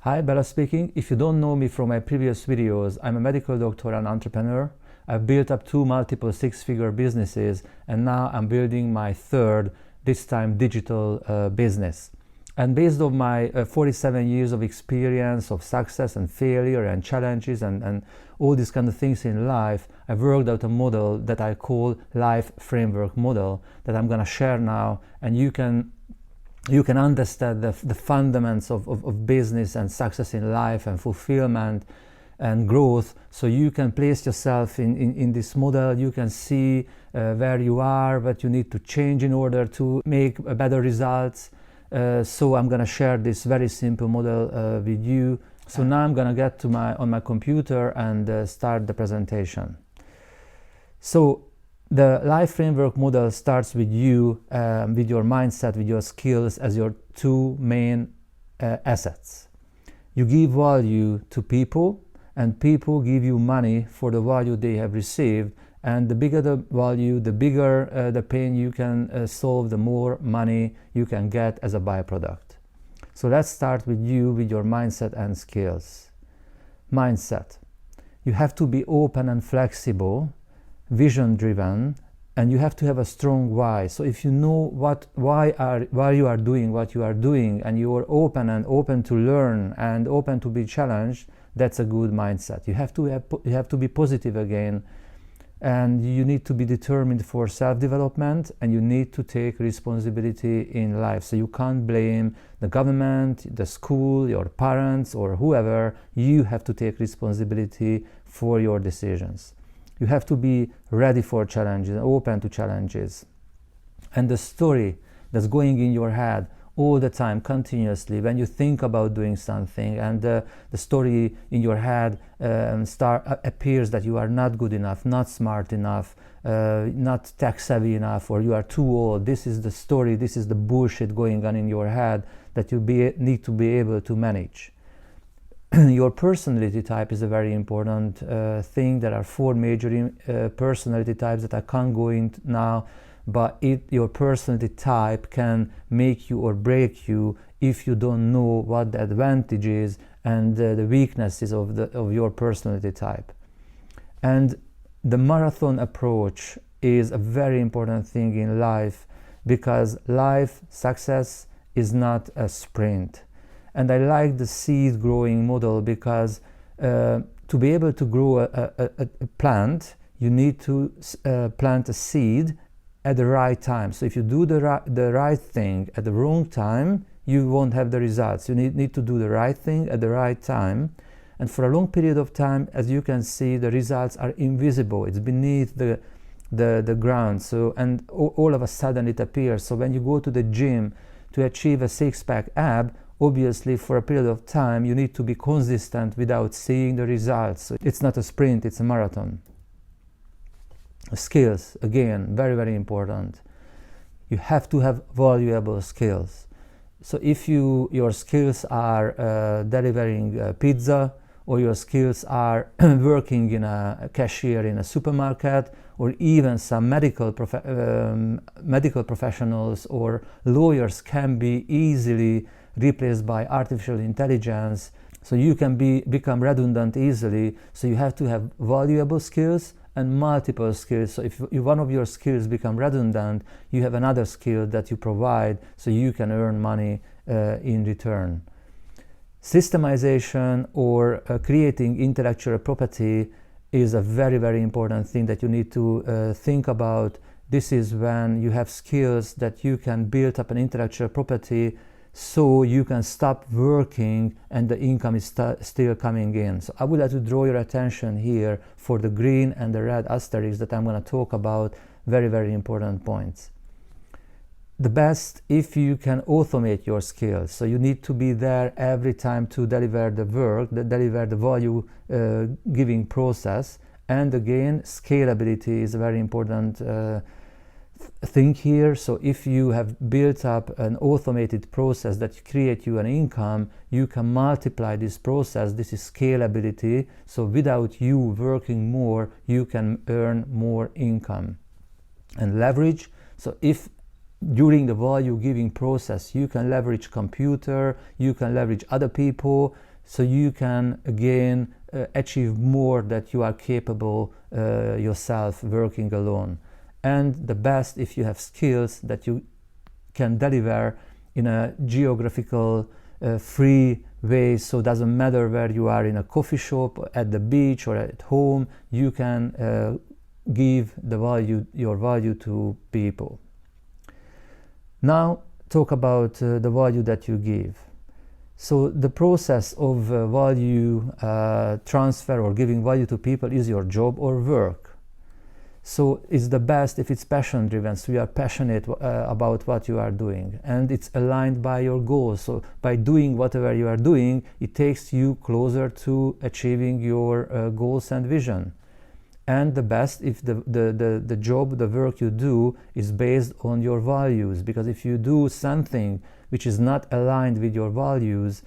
Hi, Bela speaking. If you don't know me from my previous videos, I'm a medical doctor and entrepreneur. I've built up two multiple six-figure businesses, and now I'm building my third, this time digital business. And based on my 47 years of experience of success and failure and challenges and all these kind of things in life, I've worked out a model that I call life framework model that I'm going to share now, and you can understand the fundamentals of business and success in life and fulfillment and growth, so you can place yourself in this model. You can see where you are, what you need to change in order to make better results. So I'm going to share this very simple model with you. So now I'm going to get to on my computer and start the presentation. So the life framework model starts with you, with your mindset, with your skills as your two main assets. You give value to people, and people give you money for the value they have received. And the bigger the value, the bigger the pain you can solve, the more money you can get as a byproduct. So let's start with you, with your mindset and skills. Mindset. You have to be open and flexible, vision driven, and you have to have a strong why. So if you know why you are doing what you are doing, and you are open to learn and open to be challenged, that's a good mindset. You have to be positive again, and you need to be determined for self-development, and you need to take responsibility in life. So you can't blame the government, the school, your parents, or whoever. You have to take responsibility for your decisions. You have to be ready for challenges, open to challenges. And the story that's going in your head all the time, continuously, when you think about doing something, and the story in your head appears that you are not good enough, not smart enough, not tech savvy enough, or you are too old. This is the story, this is the bullshit going on in your head that you need to be able to manage. Your personality type is a very important thing. There are four major personality types that I can't go into now, but your personality type can make you or break you if you don't know what the advantages and the weaknesses of your personality type. And the marathon approach is a very important thing in life, because life success is not a sprint. And I like the seed growing model, because to be able to grow a plant, you need to plant a seed at the right time. So if you do the right thing at the wrong time, you won't have the results. You need to do the right thing at the right time. And for a long period of time, as you can see, the results are invisible. It's beneath the ground. So, and all of a sudden it appears. So when you go to the gym to achieve a six-pack ab, obviously for a period of time you need to be consistent without seeing the results. So it's not a sprint, it's a marathon. Skills, again, very, very important. You have to have valuable skills. So if your skills are delivering pizza, or your skills are working in a cashier in a supermarket, or even some medical professionals or lawyers can be easily replaced by artificial intelligence. So you can become redundant easily. So you have to have valuable skills and multiple skills. So if one of your skills become redundant, you have another skill that you provide, so you can earn money in return. Systemization or creating intellectual property is a very, very important thing that you need to think about. This is when you have skills that you can build up an intellectual property, so you can stop working and the income is still coming in. So I would like to draw your attention here for the green and the red asterisks that I'm going to talk about. Very, very important points. The best if you can automate your skills. So you need to be there every time to deliver the work, deliver the value giving process. And again, scalability is a very important thing here. So if you have built up an automated process that create you an income, you can multiply this process. This is scalability. So without you working more, you can earn more income. And leverage. So if during the value giving process you can leverage computer, you can leverage other people, so you can again achieve more that you are capable yourself working alone. And the best, if you have skills that you can deliver in a geographical free way, so it doesn't matter where you are, in a coffee shop, at the beach, or at home, you can give your value to people. Now talk about the value that you give. So the process of value transfer or giving value to people is your job or work. So it's the best if it's passion driven, so you are passionate about what you are doing and it's aligned by your goals. So by doing whatever you are doing, it takes you closer to achieving your goals and vision. And the best if the job, the work you do is based on your values, because if you do something which is not aligned with your values,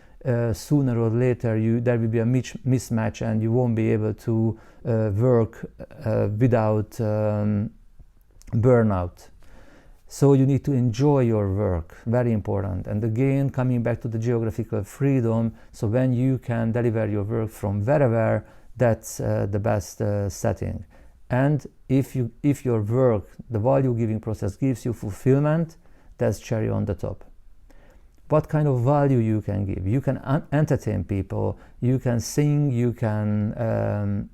sooner or later there will be a mismatch and you won't be able to work without burnout. So you need to enjoy your work, very important. And again, coming back to the geographical freedom, so when you can deliver your work from wherever, that's the best setting. And if your work, the value giving process, gives you fulfillment, that's cherry on the top. What kind of value you can give? You can entertain people, you can sing, you can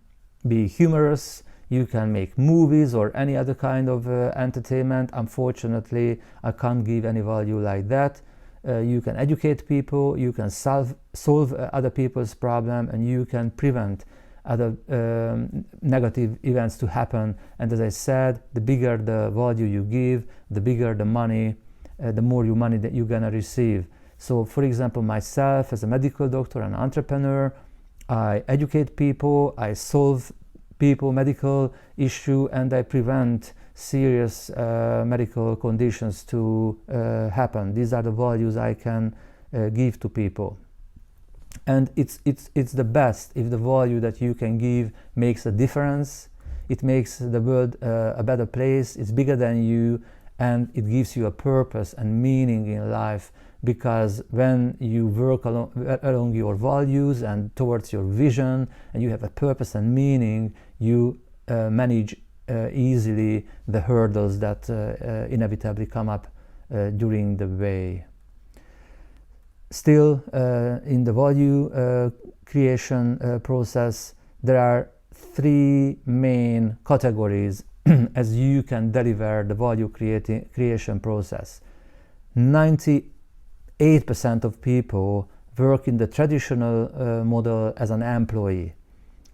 be humorous, you can make movies or any other kind of entertainment. Unfortunately, I can't give any value like that. You can educate people, you can solve other people's problem, and you can prevent other negative events to happen. And as I said, the bigger the value you give, the bigger the money, the more money that you're gonna receive. So for example, myself as a medical doctor and entrepreneur, I educate people, I solve people medical issue, and I prevent serious medical conditions to happen. These are the values I can give to people. And it's the best if the value that you can give makes a difference. It makes the world a better place, it's bigger than you, and it gives you a purpose and meaning in life, because when you work along your values and towards your vision, and you have a purpose and meaning, you manage easily the hurdles that inevitably come up during the way. Still, in the value creation process, there are three main categories as you can deliver the value creation process. 98% of people work in the traditional model as an employee.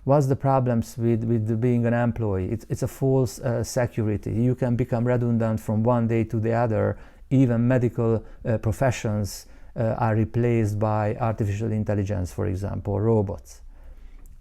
What's the problems with being an employee? It's a false security. You can become redundant from one day to the other. Even medical professions are replaced by artificial intelligence, for example, robots.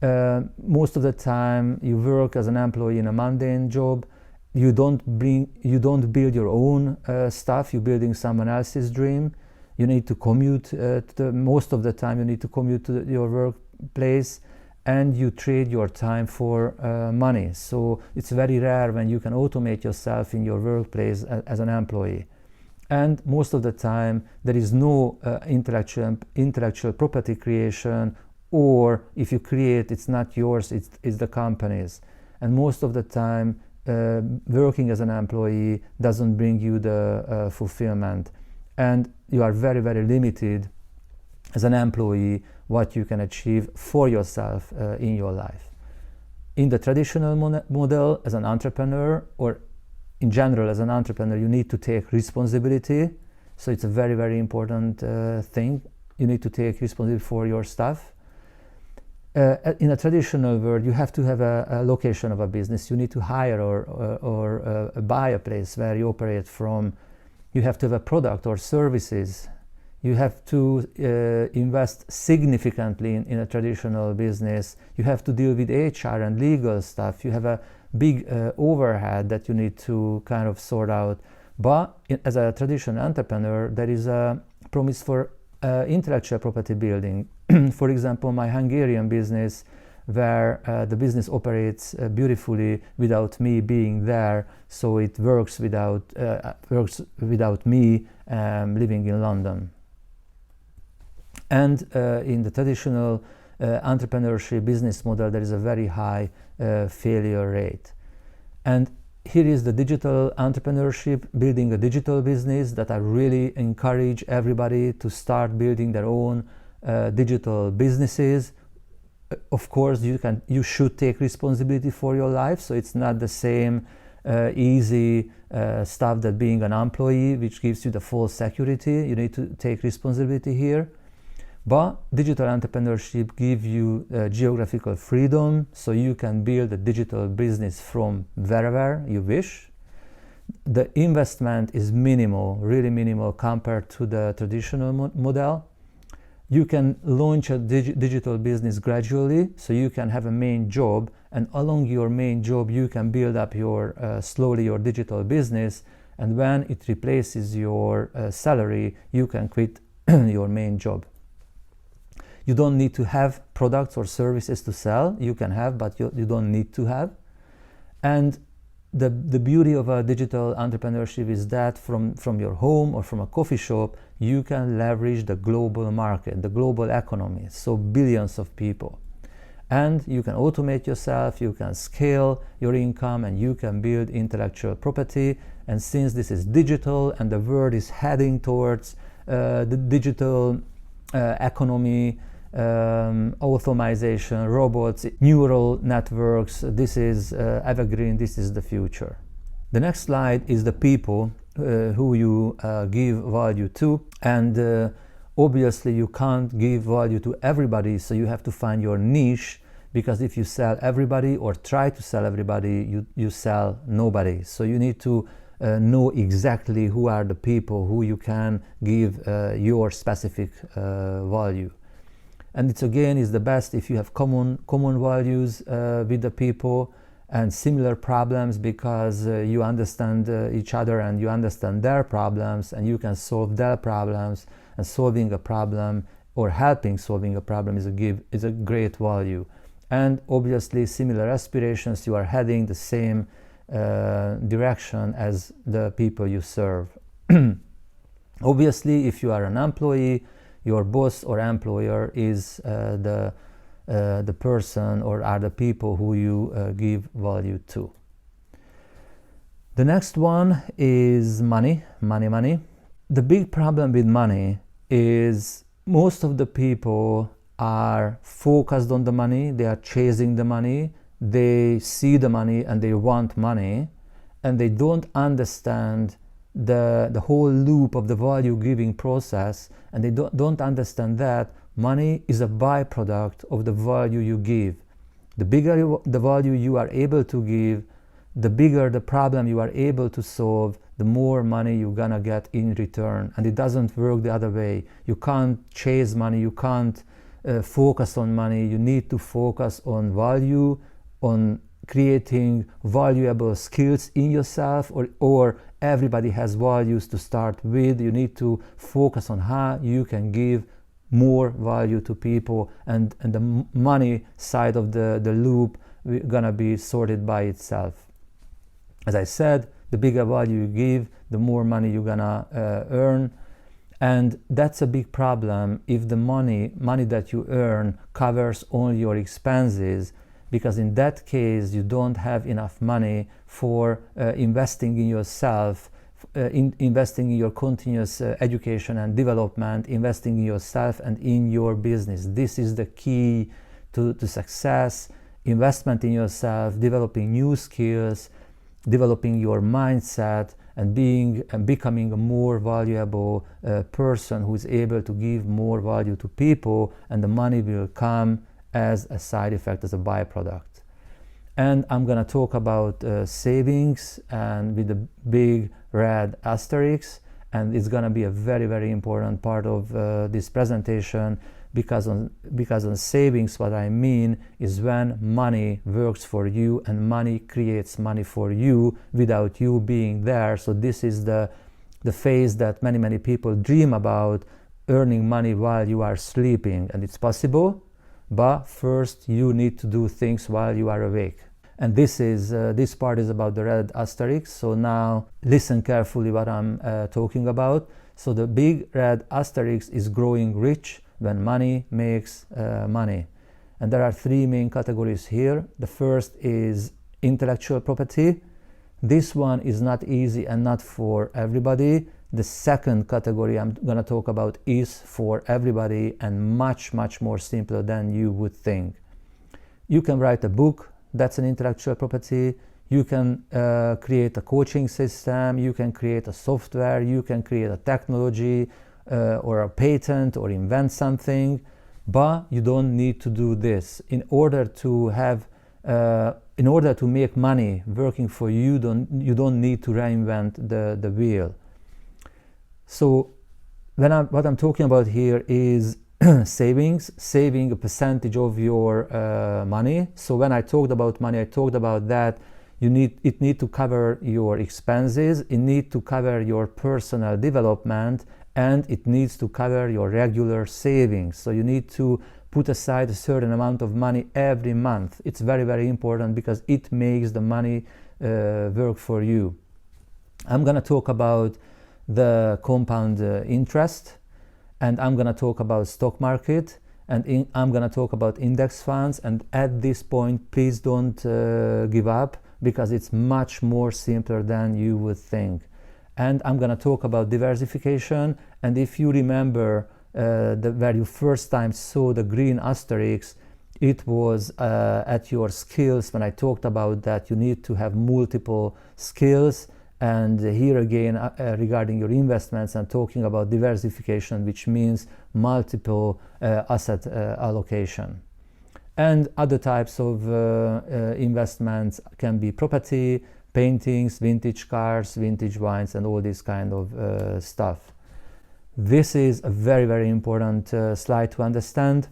Most of the time you work as an employee in a mundane job. You don't build your own stuff, you're building someone else's dream. You need to commute, most of the time you need to commute to your workplace, and you trade your time for money. So it's very rare when you can automate yourself in your workplace as an employee. And most of the time there is no intellectual property creation, or if you create, it's not yours, it's the company's. And most of the time working as an employee doesn't bring you the fulfillment, and you are very, very limited as an employee what you can achieve for yourself in your life. In the traditional model, as an entrepreneur, or in general as an entrepreneur, you need to take responsibility. So it's a very, very important thing. You need to take responsibility for your stuff. In a traditional world, you have to have a location of a business. You need to hire or buy a place where you operate from. You have to have a product or services. You have to invest significantly in a traditional business. You have to deal with HR and legal stuff. You have a big overhead that you need to kind of sort out. But as a traditional entrepreneur, there is a promise for intellectual property building. For example, my Hungarian business, where the business operates beautifully without me being there, so it works without me living in London. And in the traditional entrepreneurship business model, there is a very high failure rate. And here is the digital entrepreneurship, building a digital business, that I really encourage everybody to start building their own digital businesses. Of course, you should take responsibility for your life, so it's not the same easy stuff that being an employee, which gives you the full security. You need to take responsibility here. But digital entrepreneurship gives you geographical freedom, so you can build a digital business from wherever you wish. The investment is minimal, really minimal compared to the traditional model. You can launch a digital business gradually, so you can have a main job, and along your main job you can build up slowly your digital business, and when it replaces your salary, you can quit your main job. You don't need to have products or services to sell. You can have, but you don't need to have. And the beauty of a digital entrepreneurship is that from your home or from a coffee shop, you can leverage the global market, the global economy, so billions of people. And you can automate yourself, you can scale your income, and you can build intellectual property. And since this is digital and the world is heading towards the digital economy, automation, robots, neural networks, this is evergreen, this is the future. The next slide is the people who you give value to, and obviously you can't give value to everybody, so you have to find your niche, because if you sell everybody or try to sell everybody, you sell nobody. So you need to know exactly who are the people who you can give your specific value. And it's the best if you have common values with the people and similar problems, because you understand each other and you understand their problems, and you can solve their problems. And solving a problem or helping solving a problem is a great value. And obviously similar aspirations, you are heading the same direction as the people you serve. Obviously, if you are an employee, your boss or employer is the person or are the people who you give value to. The next one is money. The big problem with money is most of the people are focused on the money, they are chasing the money, they see the money and they want money, and they don't understand the whole loop of the value giving process, and they don't understand that money is a byproduct of the value you give. The bigger the value you are able to give, the bigger the problem you are able to solve, the more money you're gonna get in return. And it doesn't work the other way. You can't chase money, you can't focus on money. You need to focus on value, on creating valuable skills in yourself, or everybody has values to start with. You need to focus on how you can give more value to people, and the money side of the loop gonna be sorted by itself. As I said, the bigger value you give, the more money you're gonna earn. And that's a big problem if the money that you earn covers all your expenses, because in that case you don't have enough money for investing in yourself, investing in your continuous education and development, investing in yourself and in your business. This is the key to success: investment in yourself, developing new skills, developing your mindset, and becoming a more valuable person who is able to give more value to people, and the money will come as a side effect, as a byproduct. And I'm gonna talk about savings, and with the big red asterisks, and it's gonna be a very, very important part of this presentation, because on savings, what I mean is when money works for you and money creates money for you without you being there. So this is the phase that many people dream about, earning money while you are sleeping, and it's possible, but first you need to do things while you are awake. And this part is about the red asterisk. So now listen carefully what I'm talking about. So the big red asterisk is growing rich when money makes money. And there are three main categories here. The first is intellectual property. This one is not easy and not for everybody. The second category I'm going to talk about is for everybody and much, much more simpler than you would think. You can write a book, that's an intellectual property. You can create a coaching system, you can create a software, you can create a technology or a patent or invent something, but you don't need to do this. In order to make money working for you, you don't need to reinvent the wheel. So what I'm talking about here is saving a percentage of your money. So when I talked about money, I talked about that it need to cover your expenses, it need to cover your personal development, and it needs to cover your regular savings. So you need to put aside a certain amount of money every month. It's very, very important because it makes the money work for you. I'm going to talk about the compound interest, and I'm going to talk about stock market, and I'm going to talk about index funds. And at this point, please don't give up, because it's much more simpler than you would think. And I'm going to talk about diversification. And if you remember where you first time saw the green asterisks, it was at your skills when I talked about that you need to have multiple skills. And here again, regarding your investments, I'm talking about diversification, which means multiple asset allocation. And other types of investments can be property, paintings, vintage cars, vintage wines, and all this kind of stuff. This is a very, very important slide to understand.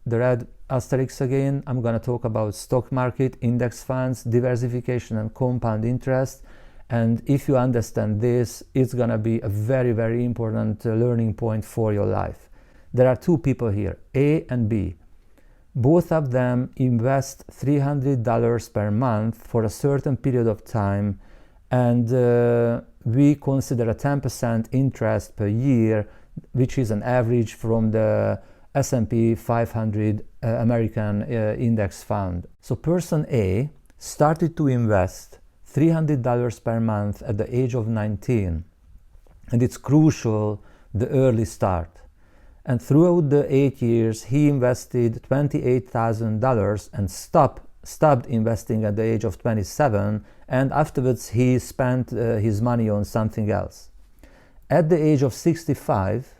The red asterisks again, I'm going to talk about stock market, index funds, diversification, and compound interest. And if you understand this, it's going to be a very, very important learning point for your life. There are two people here, A and B. Both of them invest $300 per month for a certain period of time, and we consider a 10% interest per year, which is an average from the S&P 500 American Index Fund. So person A started to invest $300 per month at the age of 19, and it's crucial, the early start. And throughout the 8 years, he invested $28,000 and stopped investing at the age of 27, and afterwards he spent his money on something else. At the age of 65,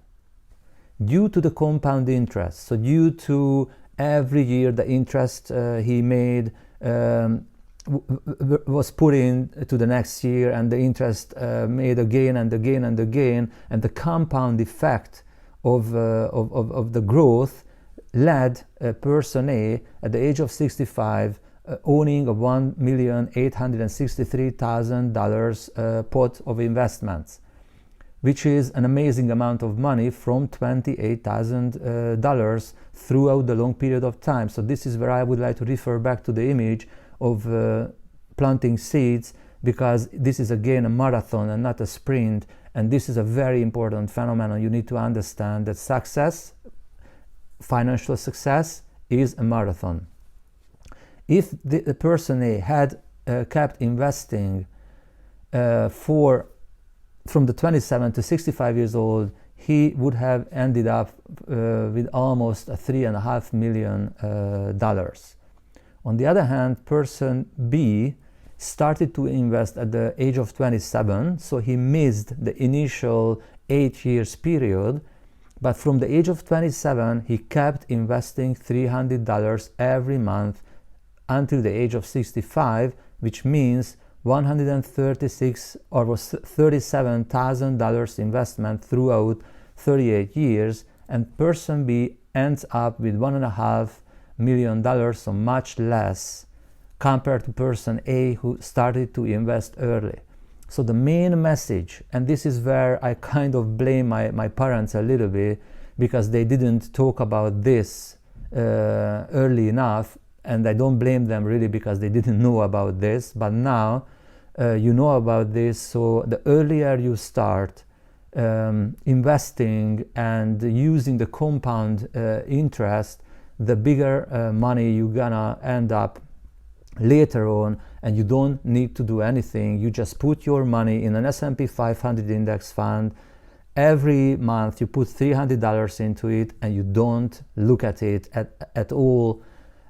due to the compound interest, so due to every year the interest he made was put in to the next year, and the interest made again and again and again, and the compound effect of the growth led person A at the age of 65 owning a $1,863,000 pot of investments, which is an amazing amount of money from $28,000 throughout the long period of time. So this is where I would like to refer back to the image of planting seeds, because this is again a marathon and not a sprint. And this is a very important phenomenon. You need to understand that success, financial success, is a marathon. If the person A had kept investing from the 27 to 65 years old, he would have ended up with almost $3.5 million. On the other hand, person B started to invest at the age of 27, so he missed the initial 8 years period, but from the age of 27 he kept investing $300 every month until the age of 65, which means $136 or $37,000 investment throughout 38 years, and person B ends up with $1.5 million, so much less compared to person A, who started to invest early. So the main message, and this is where I kind of blame my parents a little bit, because they didn't talk about this early enough, and I don't blame them really because they didn't know about this, but now you know about this. So the earlier you start, investing and using the compound interest, the bigger money you're gonna end up later on, and you don't need to do anything. You just put your money in an S&P 500 index fund. Every month you put $300 into it, and you don't look at it at all.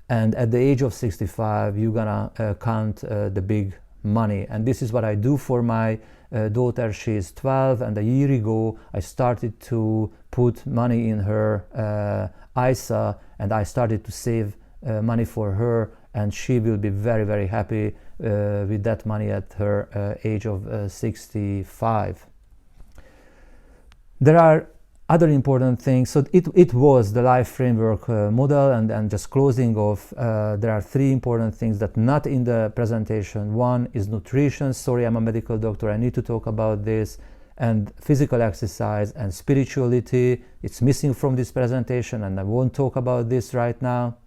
And at the age of 65, you're gonna count the big money. And this is what I do for my daughter. She is 12, and a year ago I started to put money in her ISA, and I started to save money for her, and she will be very, very happy with that money at her age of 65. There are other important things. So it was the life framework model, and just closing off, there are three important things that not in the presentation. One is nutrition. Sorry, I'm a medical doctor, I need to talk about this. And physical exercise and spirituality. It's missing from this presentation, and I won't talk about this right now.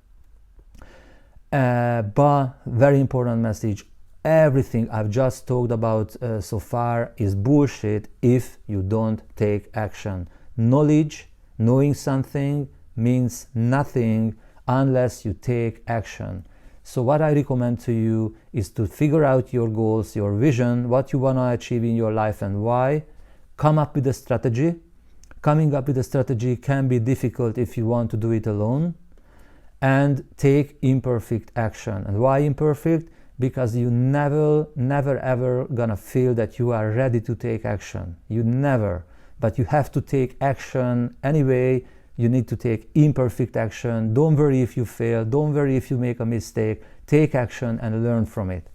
But very important message, everything I've just talked about so far is bullshit if you don't take action. Knowledge, knowing something, means nothing unless you take action. So what I recommend to you is to figure out your goals, your vision, what you want to achieve in your life and why. Come up with a strategy. Coming up with a strategy can be difficult if you want to do it alone. And take imperfect action. And why imperfect? Because you never ever gonna feel that you are ready to take action. You never. But you have to take action anyway. You need to take imperfect action. Don't worry if you fail. Don't worry if you make a mistake. Take action and learn from it.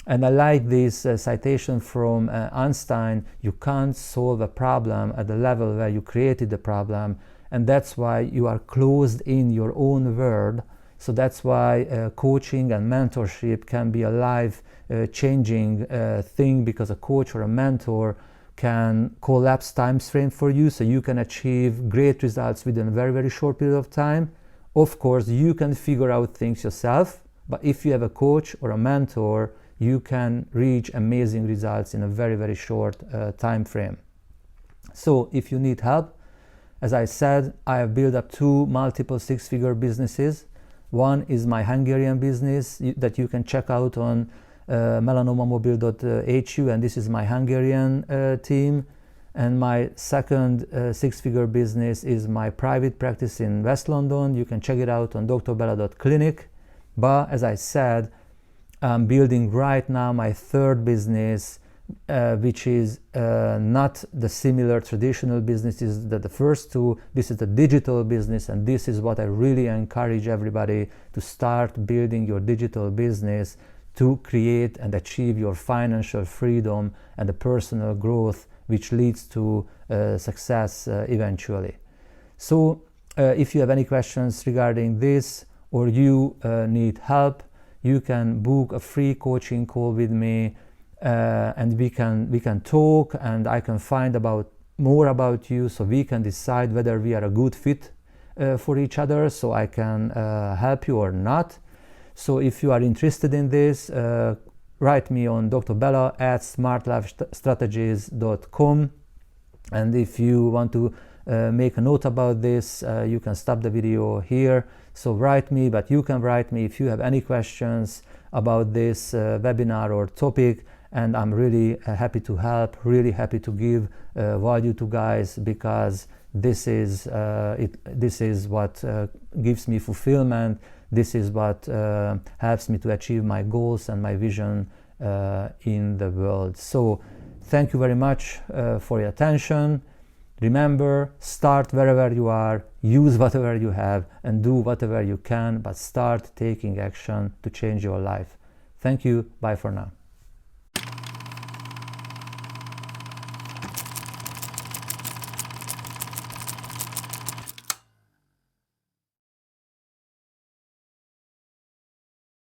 And I like this citation from Einstein. You can't solve a problem at the level where you created the problem. And that's why you are closed in your own world. So that's why coaching and mentorship can be a life-changing thing, because a coach or a mentor can collapse time frame for you, so you can achieve great results within a very, very short period of time. Of course, you can figure out things yourself, but if you have a coach or a mentor, you can reach amazing results in a very, very short time frame. So if you need help, as I said, I have built up two multiple six-figure businesses. One is my Hungarian business that you can check out on melanomamobil.hu, and this is my Hungarian team. And my second six-figure business is my private practice in West London. You can check it out on drbela.clinic. But as I said, I'm building right now my third business, which is not the similar traditional businesses that the first two. This is the digital business, and this is what I really encourage everybody to start building your digital business to create and achieve your financial freedom and the personal growth which leads to success eventually. So if you have any questions regarding this, or you need help, you can book a free coaching call with me, and we can talk, and I can find out more about you, so we can decide whether we are a good fit for each other, so I can help you or not. So if you are interested in this, write me on drbela@smartlifestrategies.com, and if you want to make a note about this, you can stop the video here. So write me, but you can write me if you have any questions about this webinar or topic, and I'm really happy to help, really happy to give value to guys, because this is what gives me fulfillment. This is what helps me to achieve my goals and my vision in the world. So thank you very much for your attention. Remember, start wherever you are, use whatever you have, and do whatever you can, but start taking action to change your life. Thank you. Bye for now.